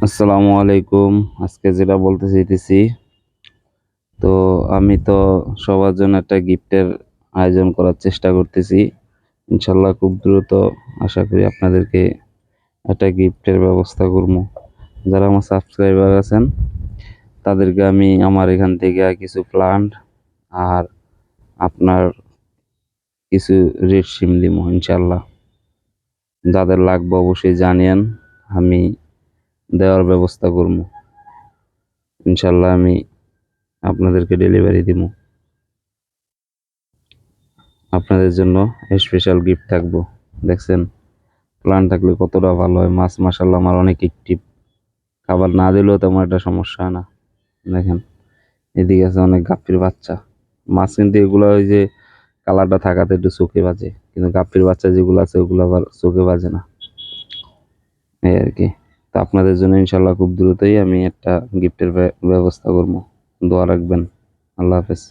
আসসালামু আলাইকুম। আজকে যেটা বলতে চাইতেছি, তো আমি তো সবার জন্য একটা গিফটের আয়োজন করার চেষ্টা করতেছি। ইনশাল্লাহ খুব দ্রুত আশা করি আপনাদেরকে একটা গিফটের ব্যবস্থা করবো। যারা আমার সাবস্ক্রাইবার আছেন তাদেরকে আমি আমার এখান থেকে কিছু প্লান্ট আর আপনার কিছু রেড সিম দিব ইনশাল্লাহ। যাদের লাগবে অবশ্যই জানিয়েন, আমি দেওয়ার ব্যবস্থা করবো। ইনশাল্লাহ আমি আপনাদেরকে ডেলিভারি দিব। আপনাদের জন্য স্পেশাল গিফট থাকবো। দেখছেন প্ল্যান থাকলে কতটা ভালো হয়। মাছ মাশাল্লাহ আমার অনেক অ্যাক্টিভ, খাবার না দিলেও তেমন একটা সমস্যা হয় না। দেখেন এদিকে আছে অনেক গাপ্পির বাচ্চা। মাছ কিন্তু এগুলো ওই যে কালারটা থাকাতে একটু চোখে বাজে, কিন্তু গাপ্পির বাচ্চা যেগুলো আছে ওগুলো আবার চোখে বাজে না, এই আর কি। তো আপনাদের জন্য ইনশাল্লাহ খুব দ্রুতই আমি একটা গিফটের ব্যবস্থা করবো। দোয়া রাখবেন। আল্লাহ হাফেজ।